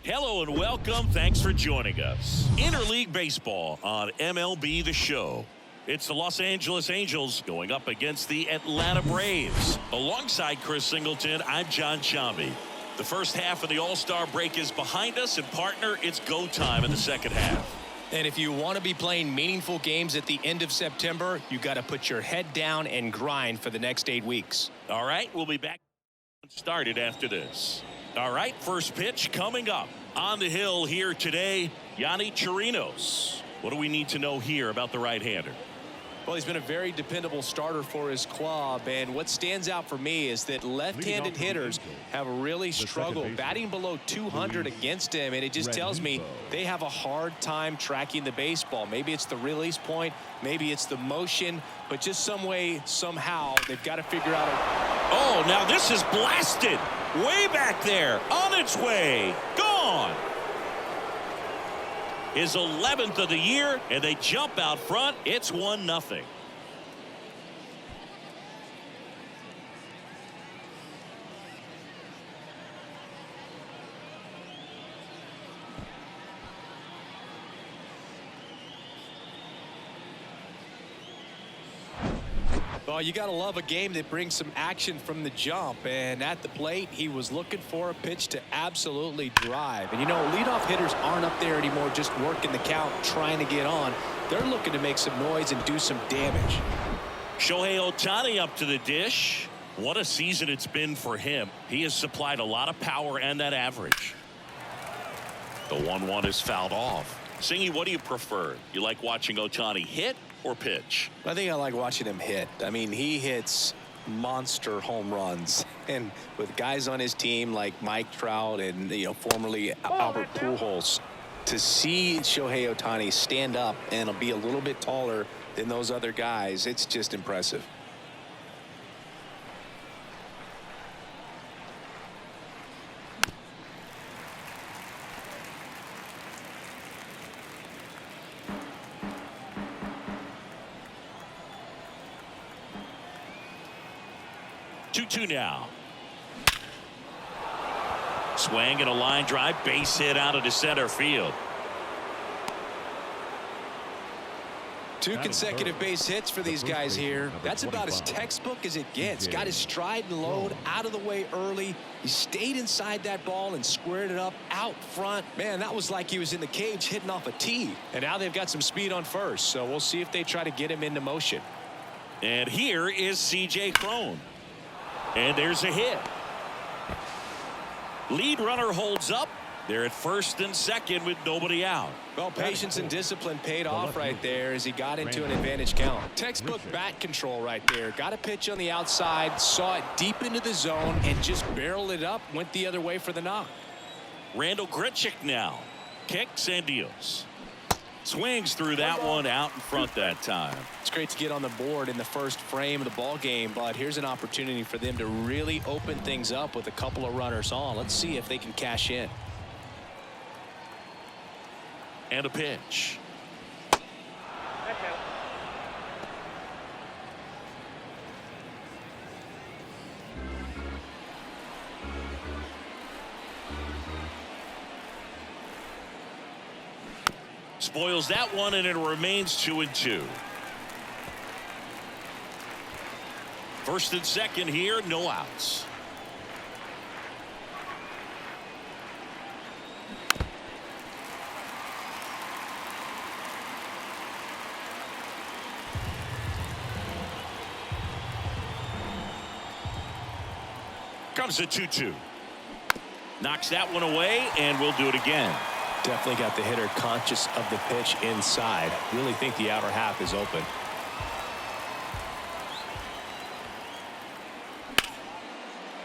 Hello and welcome. Thanks for joining us. Interleague Baseball on MLB The Show. It's the Los Angeles Angels going up against the Atlanta Braves. Alongside Chris Singleton, I'm John Chambi. The first half of the All-Star break is behind us, and partner, it's go time in the second half. And if you want to be playing meaningful games at the end of September, you got to put your head down and grind for the next 8 weeks. All right, we'll be back started after this. All right, first pitch coming up. On the hill here today, Yonny Chirinos. What do we need to know here about the right-hander? Well, he's been a very dependable starter for his club, and what stands out for me is that left-handed hitters have really struggled batting below 200 against him, and it just tells me they have a hard time tracking the baseball. Maybe it's the release point, maybe it's the motion, but just some way, somehow, they've got to figure out Oh, now this is blasted. Way back there, on its way, gone. His 11th of the year, and they jump out front. It's 1-0. Well, you got to love a game that brings some action from the jump, and at the plate he was looking for a pitch to absolutely drive. And you know, leadoff hitters aren't up there anymore just working the count, trying to get on. They're looking to make some noise and do some damage. Shohei Ohtani up to the dish. What a season it's been for him. He has supplied a lot of power and that average. The 1-1 is fouled off. Singy, what do you prefer? You like watching Ohtani hit or pitch? I think I like watching him hit. I mean, he hits monster home runs, and with guys on his team like Mike Trout and formerly Albert Pujols, to see Shohei Ohtani stand up and be a little bit taller than those other guys, it's just impressive. Two now. Swing and a line drive, base hit out into center field. Two consecutive base hits for these guys here. That's about as textbook as it gets. Got his stride and load out of the way early. He stayed inside that ball and squared it up out front. Man, that was like he was in the cage hitting off a tee. And now they've got some speed on first, so we'll see if they try to get him into motion. And here is C.J. Cron. And there's a hit. Lead runner holds up. They're at first and second with nobody out. Well, patience and discipline paid off right there as he got into an advantage count. Textbook bat control right there. Got a pitch on the outside, saw it deep into the zone, and just barreled it up, went the other way for the knock. Randall Grichuk now. Kicks and deals. Swings through that one out in front that time. It's great to get on the board in the first frame of the ball game, but here's an opportunity for them to really open things up with a couple of runners on. Let's see if they can cash in. And a pitch. Spoils that one, and it remains 2-2. First and second here, no outs. Comes a 2-2. Knocks that one away, and we'll do it again. Definitely got the hitter conscious of the pitch inside. Really think the outer half is open.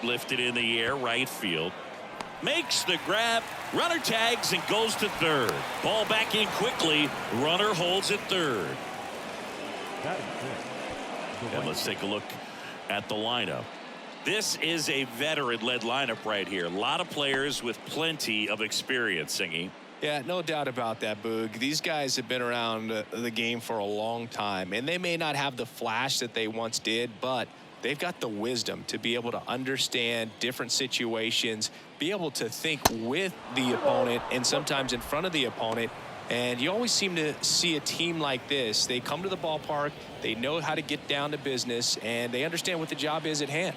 Lifted in the air, right field. Makes the grab. Runner tags and goes to third. Ball back in quickly. Runner holds at third. And let's take a look at the lineup. This is a veteran-led lineup right here. A lot of players with plenty of experience, Singy. Yeah, no doubt about that, Boog. These guys have been around the game for a long time, and they may not have the flash that they once did, but they've got the wisdom to be able to understand different situations, be able to think with the opponent and sometimes in front of the opponent. And you always seem to see a team like this. They come to the ballpark, they know how to get down to business, and they understand what the job is at hand.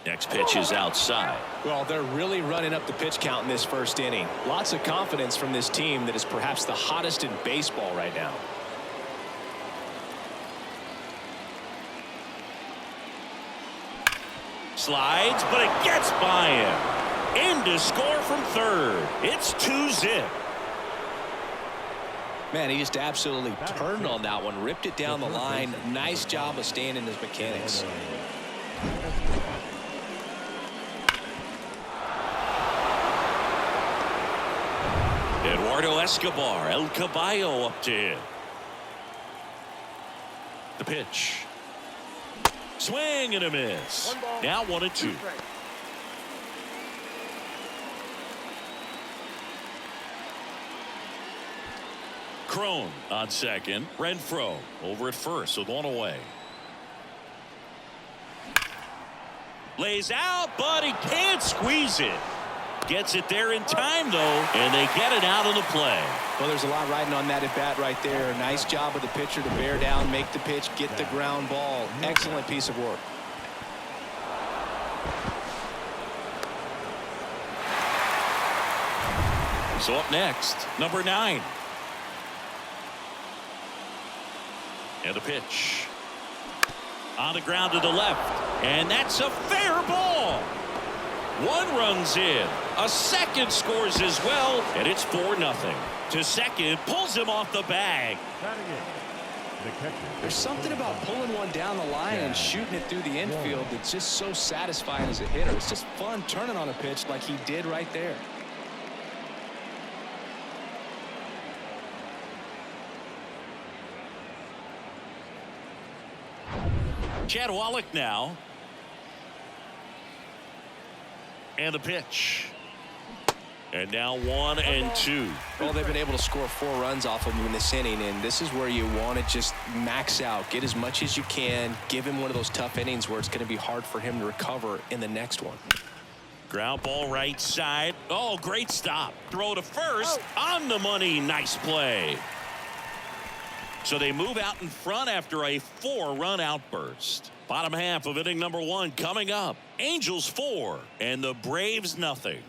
Next pitch is outside. Well, they're really running up the pitch count in this first inning. Lots of confidence from this team that is perhaps the hottest in baseball right now. Slides, but it gets by him. In to score from third. It's 2-zip. Man, he just absolutely turned on that one, ripped it down the line. Nice job of staying in his mechanics. Eduardo Escobar, El Caballo up to hit. The pitch. Swing and a miss. Now 1-2. Crone on second. Renfroe over at first with one away. Lays out, but he can't squeeze it. Gets it there in time, though, and they get it out of the play. Well, there's a lot riding on that at bat right there. Nice job of the pitcher to bear down, make the pitch, get the ground ball. Excellent piece of work. So up next, number 9. And a pitch. On the ground to the left. And that's a fair ball. One runs in. A second scores as well. And it's 4-0. To second, pulls him off the bag. There's something about pulling one down the line and shooting it through the infield that's just so satisfying as a hitter. It's just fun turning on a pitch like he did right there. Chad Wallach now. And the pitch. And now 1-2. Well, they've been able to score 4 runs off of him in this inning, and this is where you want to just max out, get as much as you can, give him one of those tough innings where it's going to be hard for him to recover in the next one. Ground ball right side. Oh, great stop. Throw to first. On the money. Nice play. So they move out in front after a 4-run outburst. Bottom half of inning number 1 coming up. Angels 4 and the Braves nothing.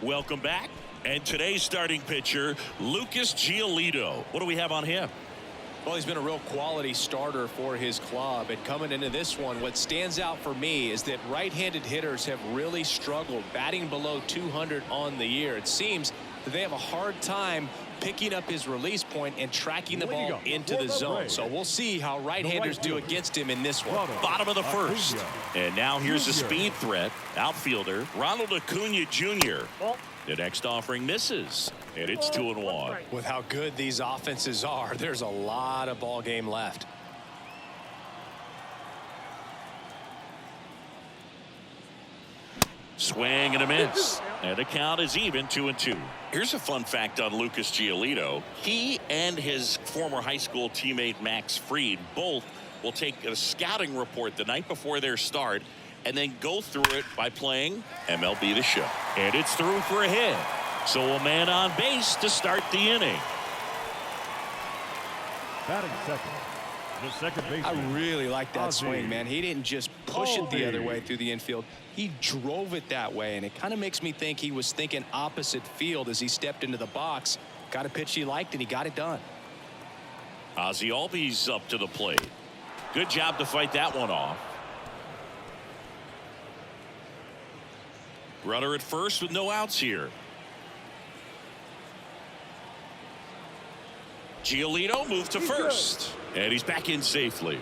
Welcome back. And today's starting pitcher, Lucas Giolito. What do we have on him? Well, he's been a real quality starter for his club. And coming into this one, what stands out for me is that right-handed hitters have really struggled, batting below 200 on the year. It seems that they have a hard time picking up his release point and tracking the ball into the zone. So we'll see how right-handers do against him in this one. Bottom of the first. And now here's a speed threat. Outfielder Ronald Acuna Jr. The next offering misses, and it's 2-1. With how good these offenses are, there's a lot of ball game left. Swing and a miss. And the count is even 2-2. Here's a fun fact on Lucas Giolito. He and his former high school teammate Max Fried both will take a scouting report the night before their start and then go through it by playing MLB The Show. And it's through for a hit. So a man on base to start the inning. Batting second. The second baseman. I really like that swing, man. He didn't just push it the other way through the infield. He drove it that way, and it kind of makes me think he was thinking opposite field as he stepped into the box. Got a pitch he liked, and he got it done. Ozzie Albies up to the plate. Good job to fight that one off. Runner at first with no outs here. Giolito moved to first, and he's back in safely.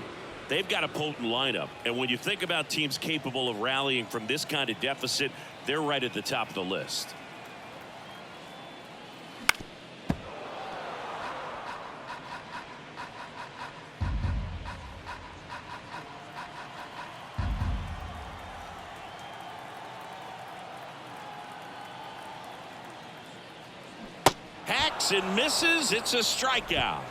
They've got a potent lineup, and when you think about teams capable of rallying from this kind of deficit, they're right at the top of the list. Hacks and misses. It's a strikeout.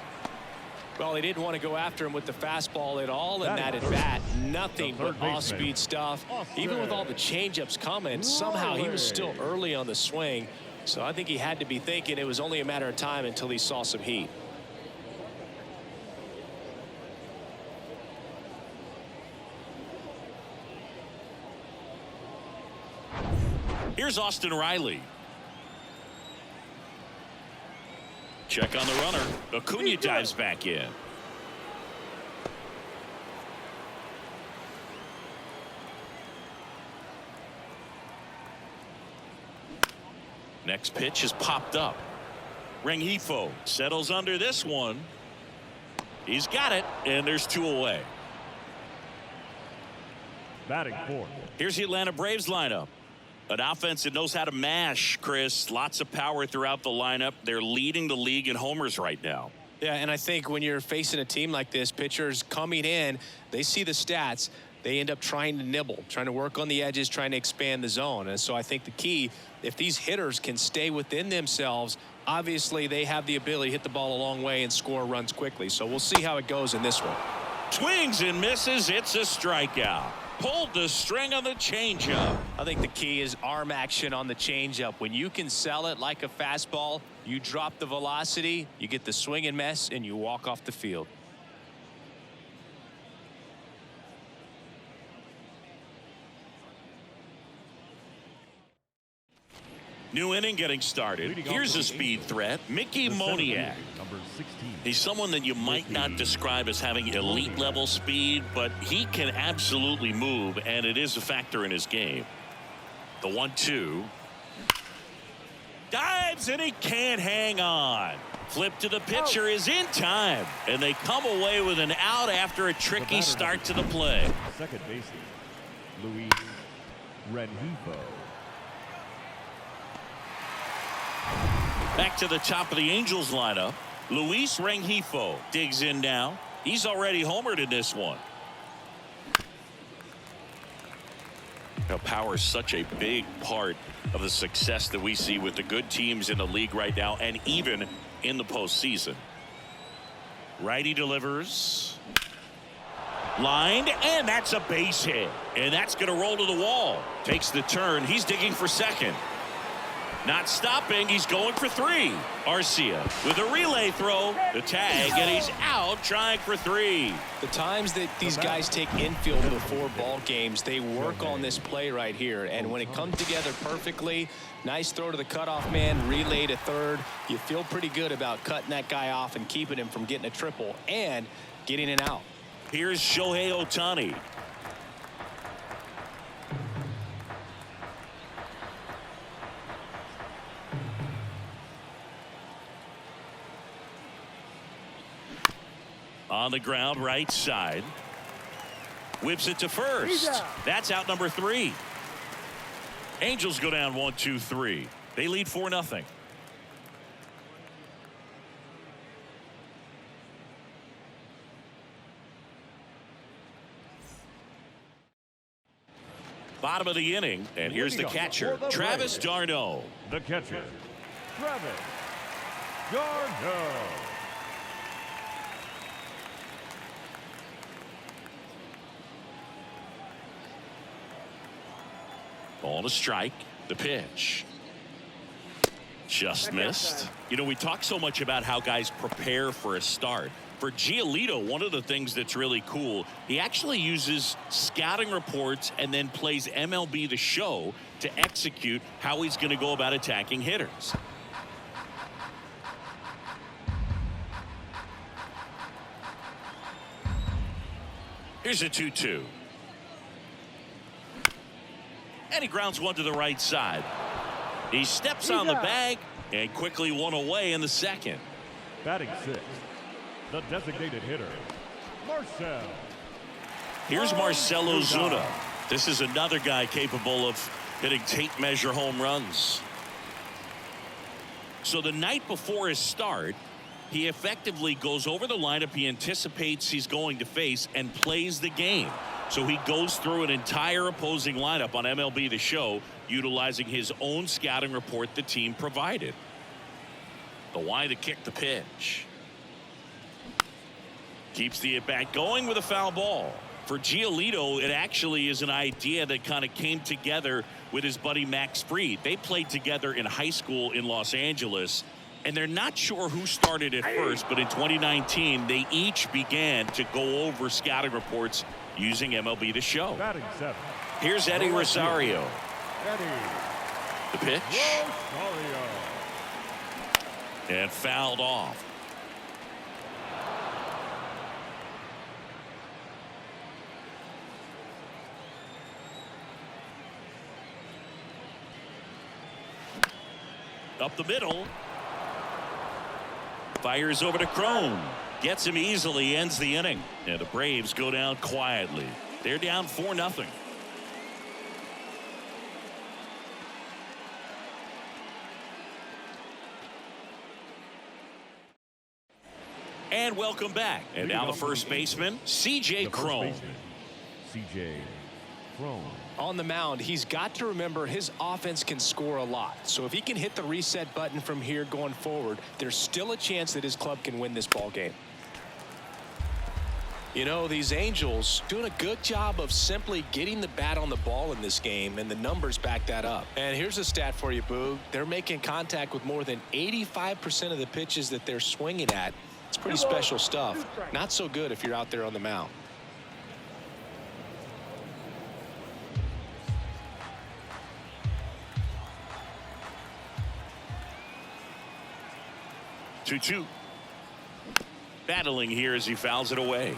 Well, they didn't want to go after him with the fastball at all in that at bat. Nothing but off-speed stuff. Even with all the changeups coming, somehow he was still early on the swing. So I think he had to be thinking it was only a matter of time until he saw some heat. Here's Austin Riley. Check on the runner. Acuna dives back in. Next pitch is popped up. Rengifo settles under this one. He's got it, and there's 2 away. Batting fourth. Here's the Atlanta Braves lineup. An offense that knows how to mash, Chris. Lots of power throughout the lineup. They're leading the league in homers right now. Yeah, and I think when you're facing a team like this, pitchers coming in, they see the stats. They end up trying to nibble, trying to work on the edges, trying to expand the zone. And so I think the key, if these hitters can stay within themselves, obviously they have the ability to hit the ball a long way and score runs quickly. So we'll see how it goes in this one. Swings and misses. It's a strikeout. Pulled the string on the changeup. I think the key is arm action on the changeup. When you can sell it like a fastball, you drop the velocity, you get the swing and miss, and you walk off the field. New inning getting started. Here's a speed threat, Mickey Moniak. Number 16. He's someone that you might not describe as having elite level speed, but he can absolutely move, and it is a factor in his game. The 1-2. Dives, and he can't hang on. Flip to the pitcher is in time, and they come away with an out after a tricky start to the play. Second baseman, Luis Rengifo. Back to the top of the Angels lineup. Luis Rengifo digs in now. He's already homered in this one. Now, power is such a big part of the success that we see with the good teams in the league right now, and even in the postseason. Righty delivers. Lined, and that's a base hit. And that's going to roll to the wall. Takes the turn. He's digging for second. Not stopping. He's going for 3. Arcia with a relay throw. The tag, and he's out trying for 3. The times that these guys take infield before ball games, they work on this play right here. And when it comes together perfectly, nice throw to the cutoff man, relay to third. You feel pretty good about cutting that guy off and keeping him from getting a triple and getting an out. Here's Shohei Ohtani. On the ground, right side. Whips it to first. That's out number 3. Angels go down 1-2-3. They lead 4-0. Bottom of the inning, and here's the catcher, Travis d'Arnaud. The catcher, Travis d'Arnaud. Ball to strike. The pitch. Just missed. You know, we talk so much about how guys prepare for a start. For Giolito, one of the things that's really cool, he actually uses scouting reports and then plays MLB The Show to execute how he's going to go about attacking hitters. Here's a 2-2. And he grounds one to the right side. He steps on the bag and quickly one away in the second. Batting 6th, the designated hitter, Marcell. Here's Marcell Ozuna. This is another guy capable of hitting tape measure home runs. So the night before his start, he effectively goes over the lineup he anticipates he's going to face and plays the game. So he goes through an entire opposing lineup on MLB The Show, utilizing his own scouting report the team provided. The wide to kick the pitch. Keeps the at-bat going with a foul ball. For Giolito, it actually is an idea that kind of came together with his buddy Max Fried. They played together in high school in Los Angeles, and they're not sure who started it first, but in 2019, they each began to go over scouting reports using MLB The Show. Batting 7. Here's Eddie Rosario. Eddie The pitch. Rosario. And fouled off. Up the middle. Fires over to Crone. Gets him easily, ends the inning. And the Braves go down quietly. They're down 4-0. And welcome back. And now the first baseman, C.J. Crone. C.J. Crone. On the mound, he's got to remember his offense can score a lot. So if he can hit the reset button from here going forward, there's still a chance that his club can win this ball game. You know, these Angels doing a good job of simply getting the bat on the ball in this game, and the numbers back that up. And here's a stat for you, Boog. They're making contact with more than 85% of the pitches that they're swinging at. It's pretty special stuff. Not so good if you're out there on the mound. Two. Battling here as he fouls it away.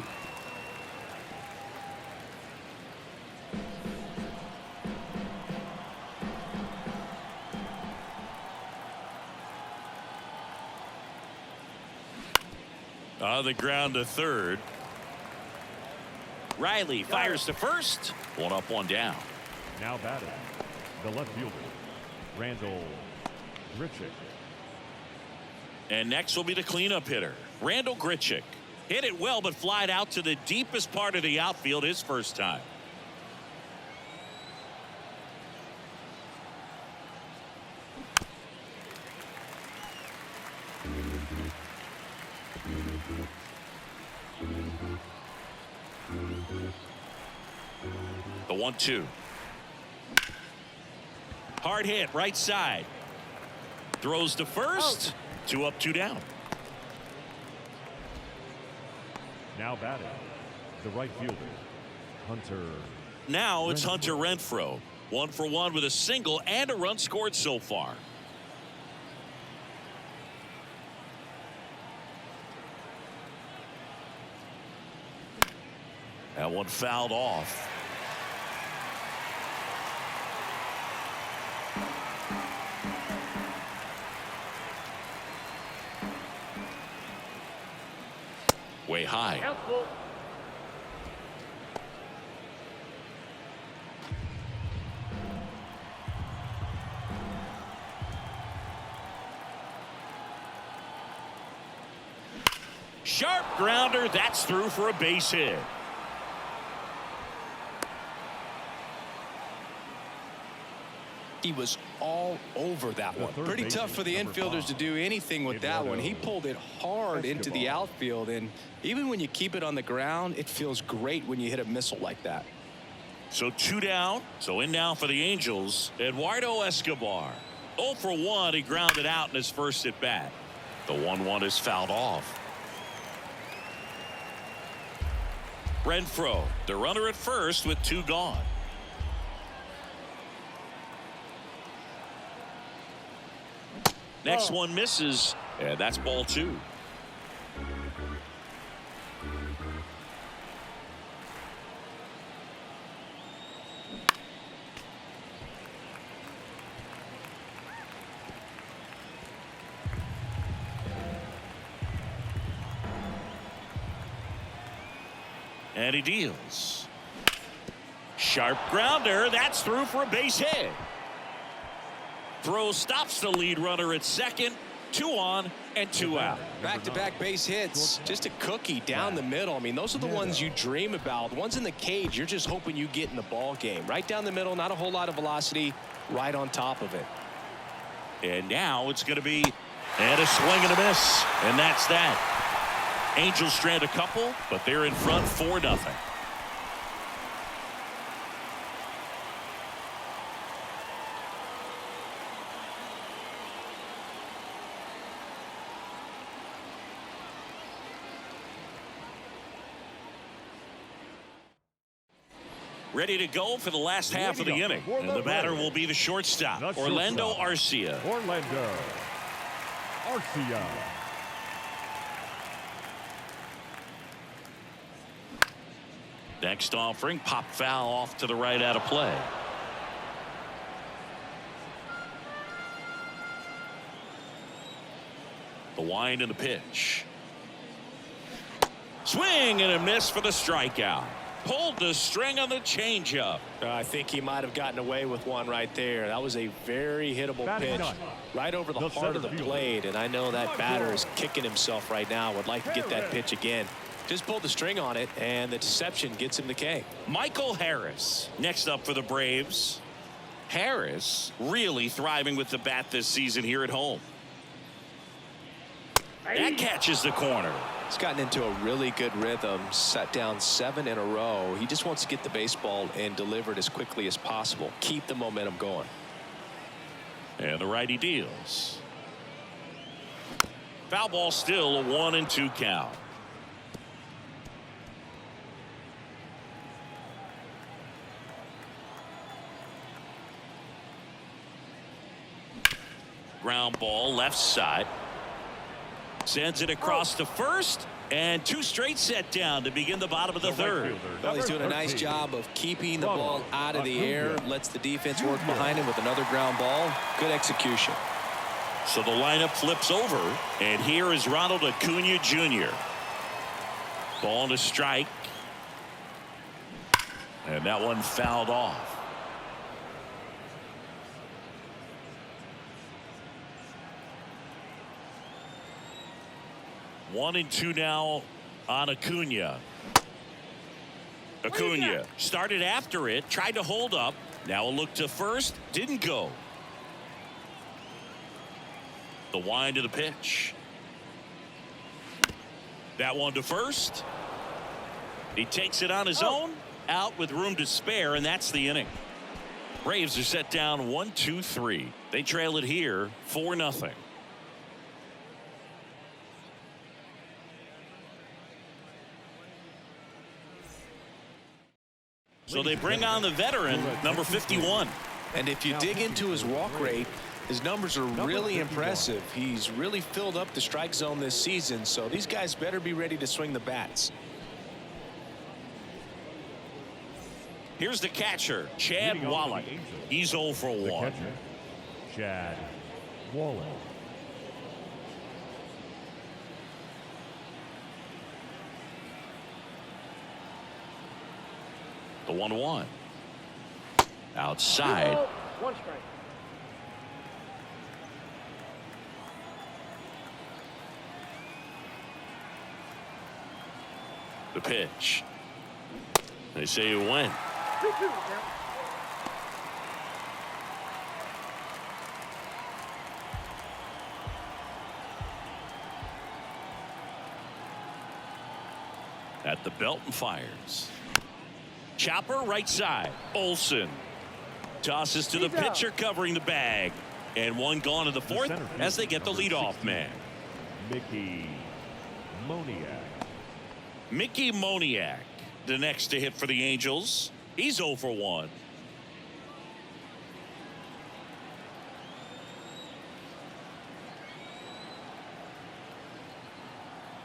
On the ground to third. Riley fires to first. 1 up, 1 down. Now batting, the left fielder, Randall Grichuk. And next will be the cleanup hitter, Randall Grichuk. Hit it well, but flied out to the deepest part of the outfield his first time. The 1-2. Hard hit, right side. Throws to first. 2 up, 2 down. Now batting, the right fielder, Hunter. Now it's Hunter Renfroe. 1 for 1 with a single and a run scored so far. That one fouled off. Way high. Sharp grounder. That's through for a base hit. He was all over that one. Pretty tough for the infielders to do anything with that one. He pulled it hard into the outfield, and even when you keep it on the ground, it feels great when you hit a missile like that. So 2 down. So in now for the Angels, Eduardo Escobar. 0 for 1. He grounded out in his first at bat. The 1-1 is fouled off. Renfroe, the runner at first with 2 gone. Next one misses, and that's ball 2. And he deals. Sharp grounder. That's through for a base hit. Throw stops the lead runner at second. 2 on and 2 out. Back-to-back base hits. Just a cookie down the middle. I mean, those are the ones you dream about. The ones in the cage, you're just hoping you get in the ball game. Right down the middle, not a whole lot of velocity, right on top of it. And now it's going to be and a swing and a miss. And that's that. Angels strand a couple, but they're in front 4-0. Ready to go for the last half of the inning. And the batter will be the shortstop, Orlando Arcia. Orlando Arcia. Next offering, pop foul off to the right out of play. The wind and the pitch. Swing and a miss for the strikeout. Pulled the string on the changeup. I think he might have gotten away with one right there. That was a very hittable pitch right over the heart of the plate, and I know that batter is kicking himself right now. Would like to get that pitch again. Just pulled the string on it, and the deception gets him the K. Michael Harris next up for the Braves. Harris really thriving with the bat this season here at home. That catches the corner. He's gotten into a really good rhythm, set down 7 in a row. He just wants to get the baseball and deliver it as quickly as possible. Keep the momentum going. And the righty deals. Foul ball, still a 1-2 count. Ground ball left side. Sends it across to first, and 2 straight set down to begin the bottom of the third. Well, he's doing a nice job of keeping the ball out of the air. Lets the defense work behind him with another ground ball. Good execution. So the lineup flips over, and here is Ronald Acuna Jr. Ball to strike. And that one fouled off. One and two now on Acuna. Acuna started after it, tried to hold up. Now a look to first, didn't go. The wind of the pitch. That one to first. He takes it on his own, out with room to spare, and that's the inning. Braves are set down 1-2-3. They trail it here 4-0. So they bring on the veteran, number 51. And if you dig into his walk rate, his numbers are really impressive. He's really filled up the strike zone this season, so these guys better be ready to swing the bats. Here's the catcher, Chad Wallach. He's 0 for 1. Chad Wallach. The 1-1. Outside. 1 strike. The pitch. They say it went. 2-2. At the belt and fires. Chopper right side. Olsen tosses to the pitcher covering the bag. And one gone in the fourth as they get the leadoff man. Mickey Moniak. Mickey Moniak, the next to hit for the Angels. He's 0 for 1.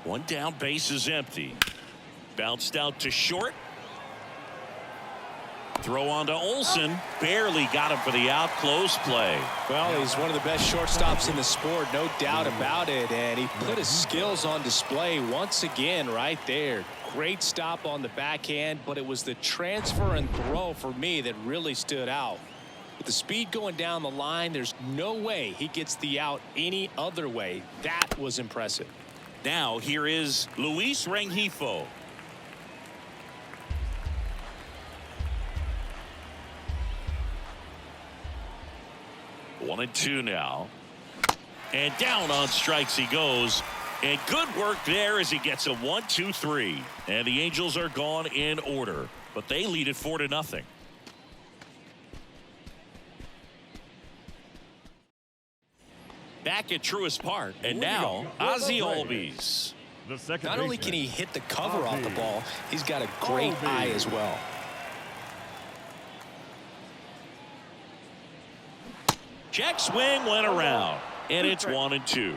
One down, base is empty. Bounced out to short. Throw on to Olsen. Barely got him for the out. Close play. Well, he's one of the best shortstops in the sport, no doubt about it. And he put his skills on display once again right there. Great stop on the backhand, but it was the transfer and throw for me that really stood out. With the speed going down the line, there's no way he gets the out any other way. That was impressive. Now here is Luis Rengifo. One and two now. And down on strikes he goes. And good work there as he gets a 1-2-3. And the Angels are gone in order, but they lead it 4-0. Back at Truist Park, and now Ozzie Albies. Not only can he hit the cover off the ball, he's got a great eye as well. Check swing went around, and it's 1-2.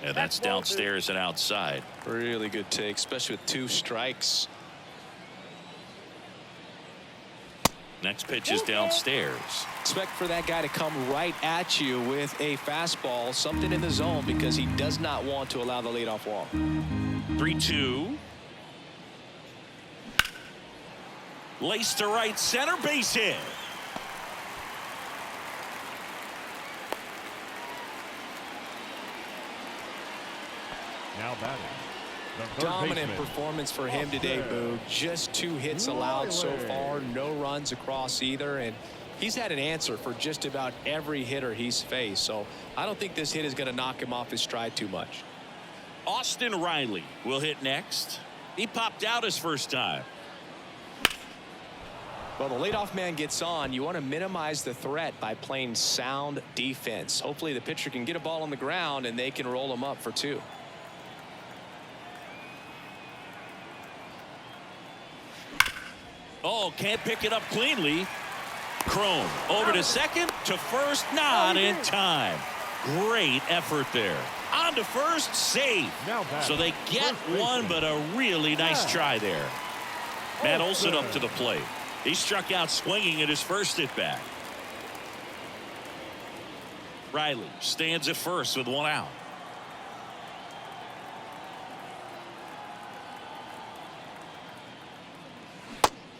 And that's downstairs and outside. Really good take, especially with 2 strikes. Next pitch is downstairs. Expect for that guy to come right at you with a fastball, something in the zone, because he does not want to allow the leadoff walk. 3-2. Lace to right center, base hit. Now batting. Dominant performance for him today, Boog. Just 2 hits allowed so far, no runs across either, and he's had an answer for just about every hitter he's faced. So I don't think this hit is going to knock him off his stride too much. Austin Riley will hit next. He popped out his first time. Well, the leadoff man gets on. You want to minimize the threat by playing sound defense. Hopefully the pitcher can get a ball on the ground and they can roll him up for 2. Oh, can't pick it up cleanly. Crone over to second, to first, not in time. Great effort there. On to first, safe. So they get one, but a really nice try there. Matt Olson up to the plate. He struck out swinging at his first at bat. Riley stands at first with 1 out.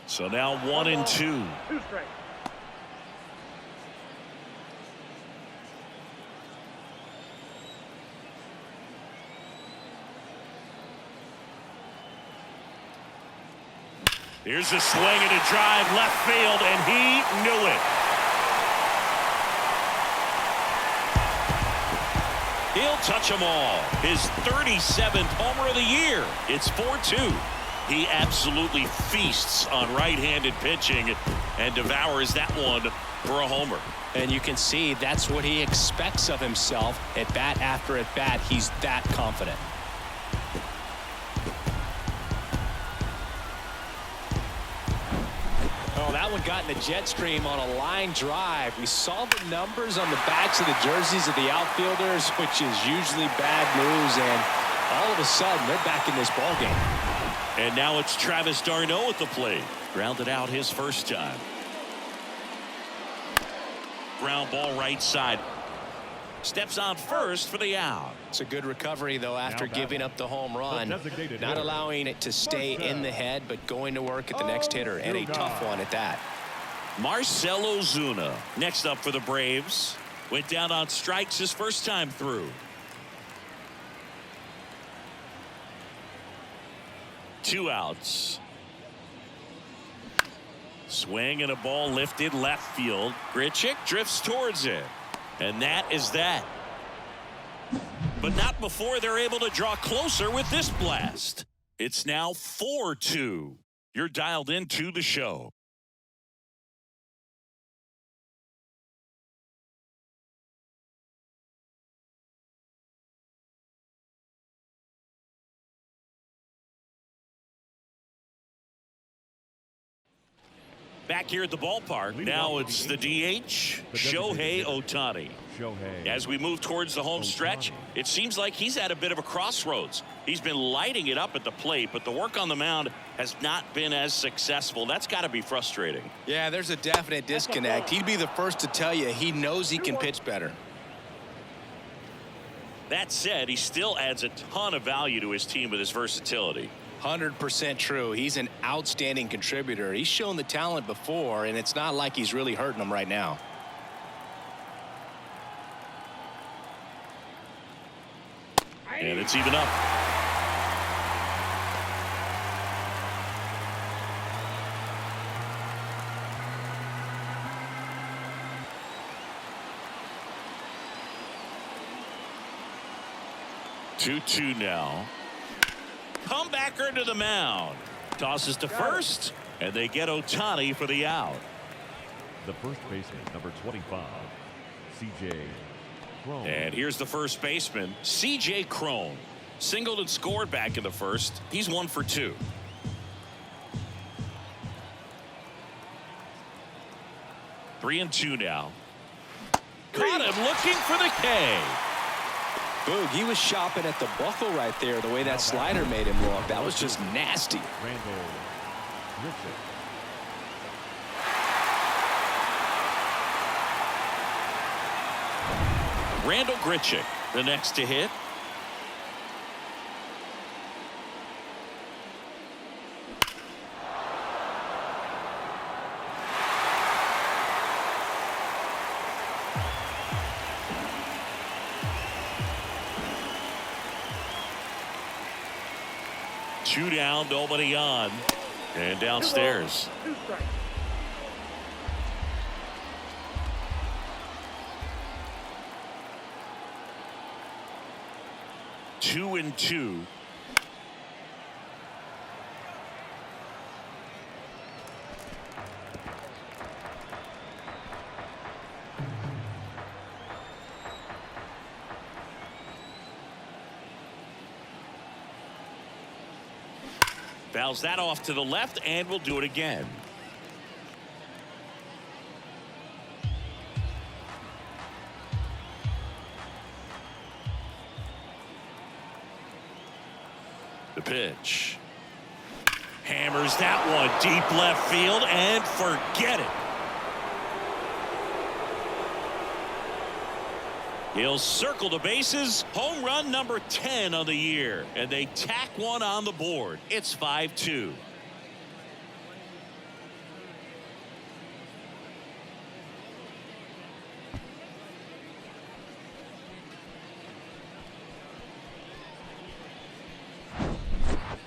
So now 1-2. Here's a swing and a drive left field, and he knew it. He'll touch them all. His 37th homer of the year. It's 4-2. He absolutely feasts on right-handed pitching and devours that one for a homer. And you can see that's what he expects of himself at bat after at bat. He's that confident. Oh, that one got in the jet stream on a line drive. We saw the numbers on the backs of the jerseys of the outfielders, which is usually bad news, and all of a sudden they're back in this ballgame. And now it's Travis d'Arnaud at the plate. Grounded out his first time. Ground ball right side. Steps on first for the out. It's a good recovery, though, after giving up the home run. Not allowing it to stay in the head, but going to work at the next hitter, and a tough one at that. Marcell Ozuna next up for the Braves. Went down on strikes his first time through. 2 outs. Swing and a ball lifted left field. Grichuk drifts towards it. And that is that. But not before they're able to draw closer with this blast. It's now 4-2. You're dialed into the show. Back here at the ballpark, now it's the DH, Shohei Ohtani. As we move towards the home stretch, it seems like he's at a bit of a crossroads. He's been lighting it up at the plate, but the work on the mound has not been as successful. That's got to be frustrating. Yeah, there's a definite disconnect. He'd be the first to tell you he knows he can pitch better. That said, he still adds a ton of value to his team with his versatility. 100% true. He's an outstanding contributor. He's shown the talent before, and it's not like he's really hurting them right now. And it's even up. 2-2 now. Comebacker to the mound. Tosses to first, and they get Ohtani for the out. The first baseman, number 25, C.J. Cron. And here's the first baseman, C.J. Cron. Singled and scored back in the first. He's 1 for 2. Three and 2 now. Caught him looking for the K. Boog, he was shopping at the buckle right there, the way that slider made him look. That was just nasty. Randall Griffith. Randall Grichuk, the next to hit. Two down, nobody on, and downstairs. 2-2. Fouls that off to the left, and we'll do it again. The pitch. Hammers that one deep left field, and forget it. He'll circle the bases. Home run number 10 on the year, and they tack one on the board. It's 5-2.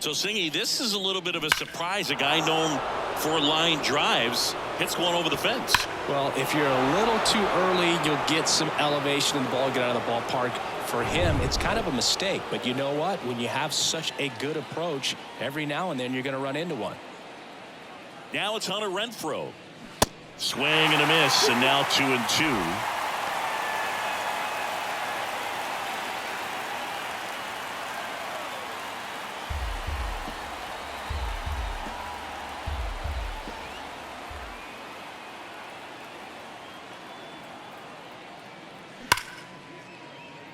So, Singy, this is a little bit of a surprise. A guy known for line drives hits one over the fence. Well, if you're a little too early, you'll get some elevation in the ball, get out of the ballpark. For him, it's kind of a mistake. But you know what? When you have such a good approach, every now and then you're going to run into one. Now it's Hunter Renfroe. Swing and a miss, and now 2-2.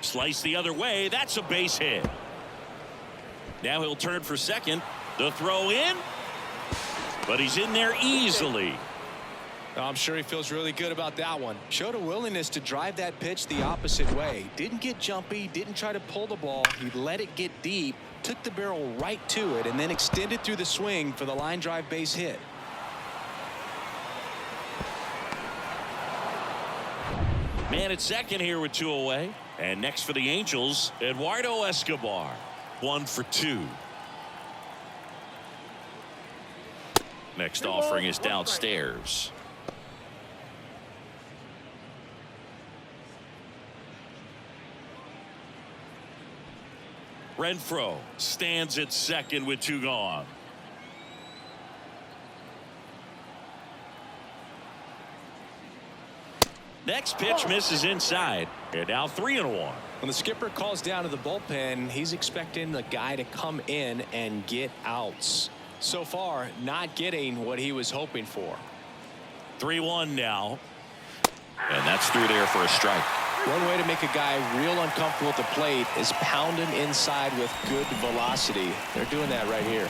Slice the other way. That's a base hit. Now he'll turn for second. The throw in, but he's in there easily. I'm sure he feels really good about that one. Showed a willingness to drive that pitch the opposite way. Didn't get jumpy, didn't try to pull the ball. He let it get deep, took the barrel right to it, and then extended through the swing for the line drive base hit. Man at second here with 2 away. And next for the Angels, Eduardo Escobar. 1 for 2. Next offering is downstairs. Renfroe stands at second with 2 gone. Next pitch misses inside, and now 3-1. When the skipper calls down to the bullpen, he's expecting the guy to come in and get outs. So far, not getting what he was hoping for. 3-1 now, and that's through there for a strike. One way to make a guy real uncomfortable at the plate is pound him inside with good velocity. They're doing that right here.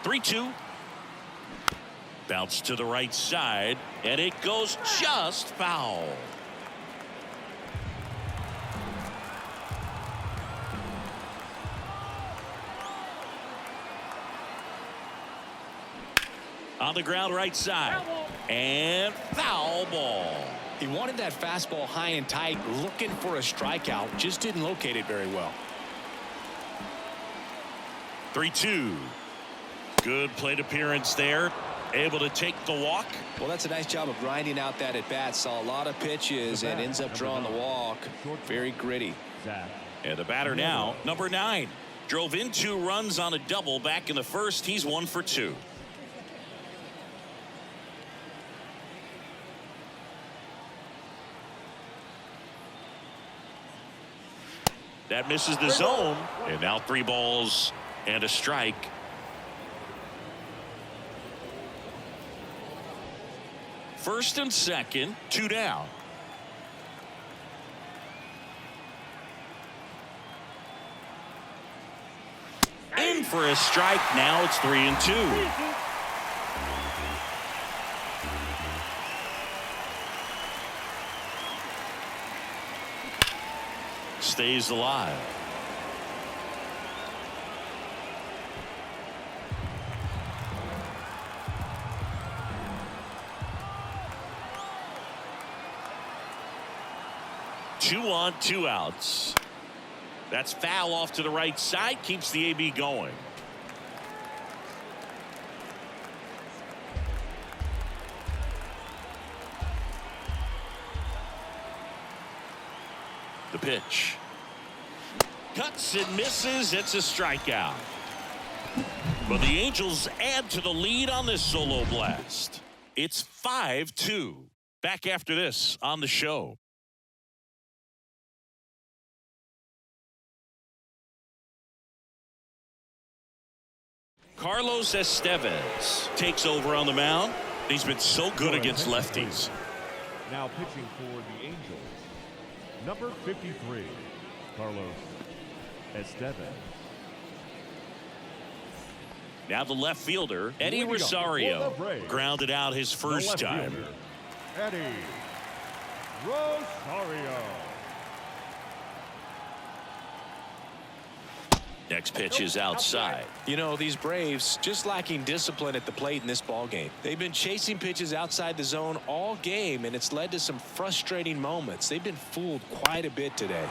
Three-two. Bounce to the right side, and it goes just foul. On the ground right side, and foul ball. He wanted that fastball high and tight, looking for a strikeout. Just didn't locate it very well. 3-2. Good plate appearance there. Able to take the walk. Well, that's a nice job of grinding out that at bat. Saw a lot of pitches and ends up drawing the walk. Very gritty. And the batter now, number 9. Drove in 2 runs on a double back in the first. He's 1 for 2. That misses the zone. And now 3 balls and a strike. First and second, 2 down. In for a strike. Now it's 3-2. Stays alive. Two on, 2 outs. That's foul off to the right side. Keeps the AB going. The pitch. Cuts and misses. It's a strikeout. But the Angels add to the lead on this solo blast. It's 5-2. Back after this on the show. Carlos Estevez takes over on the mound. He's been so good against lefties. Now pitching for the Angels, number 53, Carlos Estevez. Now the left fielder, Eddie Rosario, grounded out his first time. Eddie Rosario. Next pitch is outside. You know, these Braves just lacking discipline at the plate in this ball game. They've been chasing pitches outside the zone all game, and it's led to some frustrating moments. They've been fooled quite a bit today.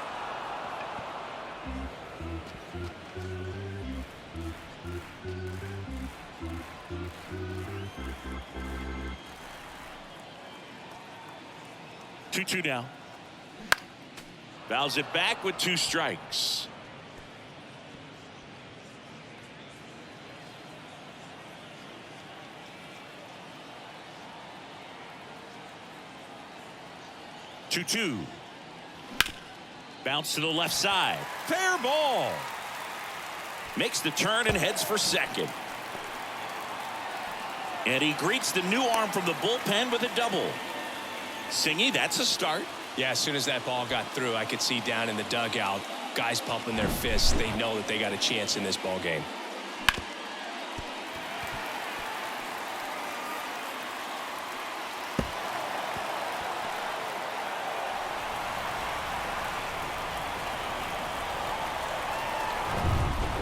Two now. Fouls it back with 2 strikes. Two. Bounce to the left side. Fair ball. Makes the turn and heads for second. And he greets the new arm from the bullpen with a double. Singy, that's a start. Yeah, as soon as that ball got through, I could see down in the dugout, guys pumping their fists. They know that they got a chance in this ball game.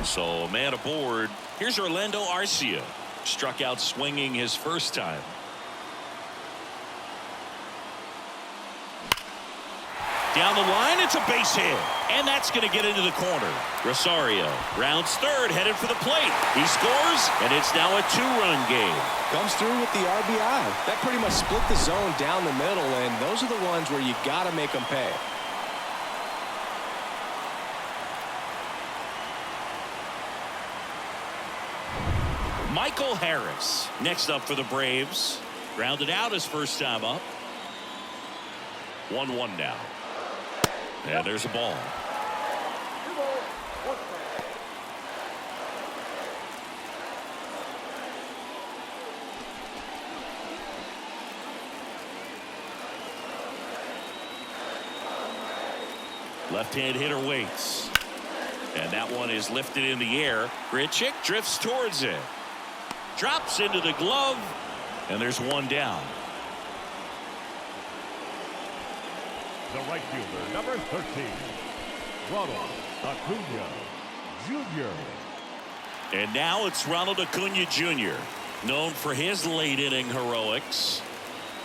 So, man aboard. Here's Orlando Arcia. Struck out swinging his first time. Down the line, it's a base hit. And that's going to get into the corner. Rosario rounds third, headed for the plate. He scores, and it's now a 2-run game. Comes through with the RBI. That pretty much split the zone down the middle, and those are the ones where you got to make them pay. Michael Harris next up for the Braves. Grounded out his first time up. 1-1 now. And there's a ball. Left-hand hitter waits. And that one is lifted in the air. Grichuk drifts towards it. Drops into the glove. And there's 1 down. The right fielder, number 13, Ronald Acuna Jr. And now it's Ronald Acuna Jr., known for his late inning heroics.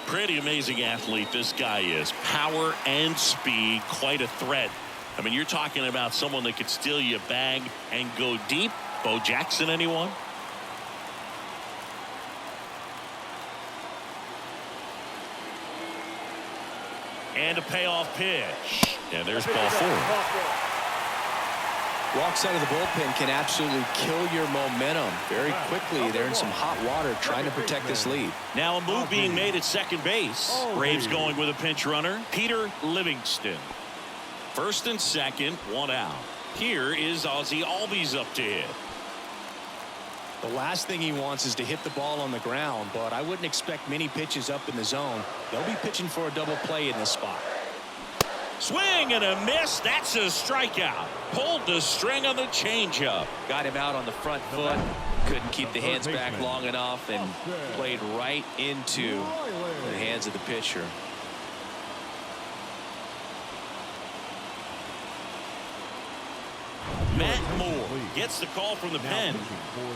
Pretty amazing athlete this guy is. Power and speed, quite a threat. I mean, you're talking about someone that could steal you a bag and go deep. Bo Jackson, anyone? And a payoff pitch. And there's ball 4. Walks out of the bullpen can absolutely kill your momentum very quickly. They're in some hot water trying to protect this lead. Now a move being made at second base. Braves going with a pinch runner, Peter Livingston. First and second, 1 out. Here is Ozzie Albies up to hit. The last thing he wants is to hit the ball on the ground, but I wouldn't expect many pitches up in the zone. They'll be pitching for a double play in this spot. Swing and a miss. That's a strikeout. Pulled the string on the changeup. Got him out on the front foot. Couldn't keep the hands back long enough and played right into the hands of the pitcher. Matt Moore gets the call from the pen.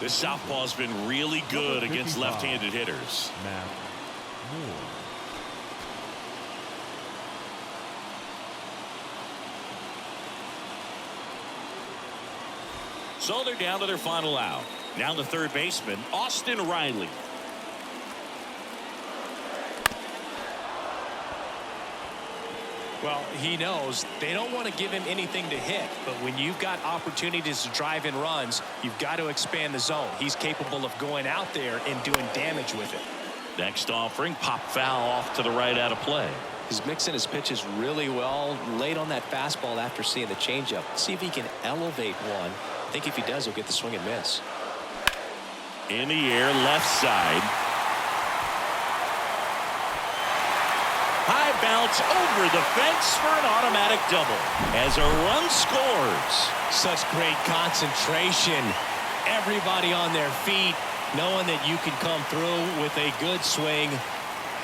This southpaw's been really good against left-handed hitters. Matt Moore. So they're down to their final out. Now the third baseman, Austin Riley. Well, he knows they don't want to give him anything to hit, but when you've got opportunities to drive in runs, you've got to expand the zone. He's capable of going out there and doing damage with it. Next offering, pop foul off to the right, out of play. He's mixing his pitches really well, late on that fastball after seeing the changeup. See if he can elevate one. I think if he does, he'll get the swing and miss. In the air, left side. High bounce over the fence for an automatic double as a run scores. Such great concentration. Everybody on their feet, knowing that you can come through with a good swing.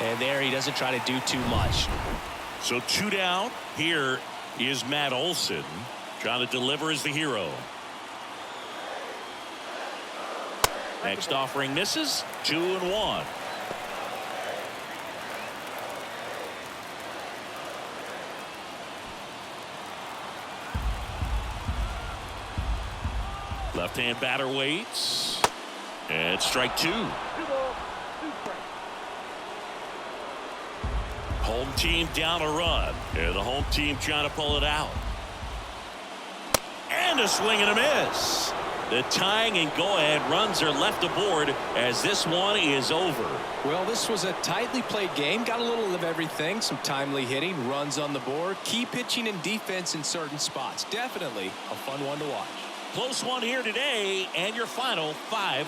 And there he doesn't try to do too much. So 2 down. Here is Matt Olson trying to deliver as the hero. Next offering misses. 2-1. Left-hand batter waits. And strike 2. Home team down a run. And the home team trying to pull it out. And a swing and a miss. The tying and go-ahead runs are left aboard as this one is over. Well, this was a tightly played game. Got a little of everything. Some timely hitting, runs on the board, key pitching and defense in certain spots. Definitely a fun one to watch. Close one here today, and your final 5-4.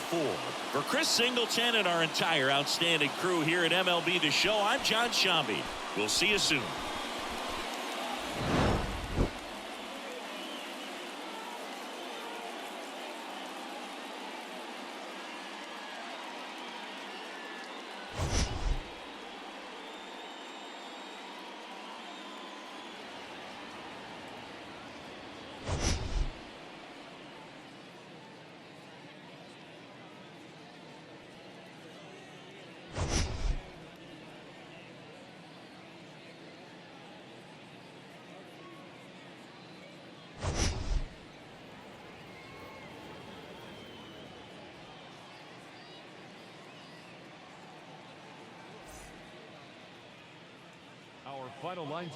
For Chris Singleton and our entire outstanding crew here at MLB The Show, I'm John Shambi. We'll see you soon. Our final line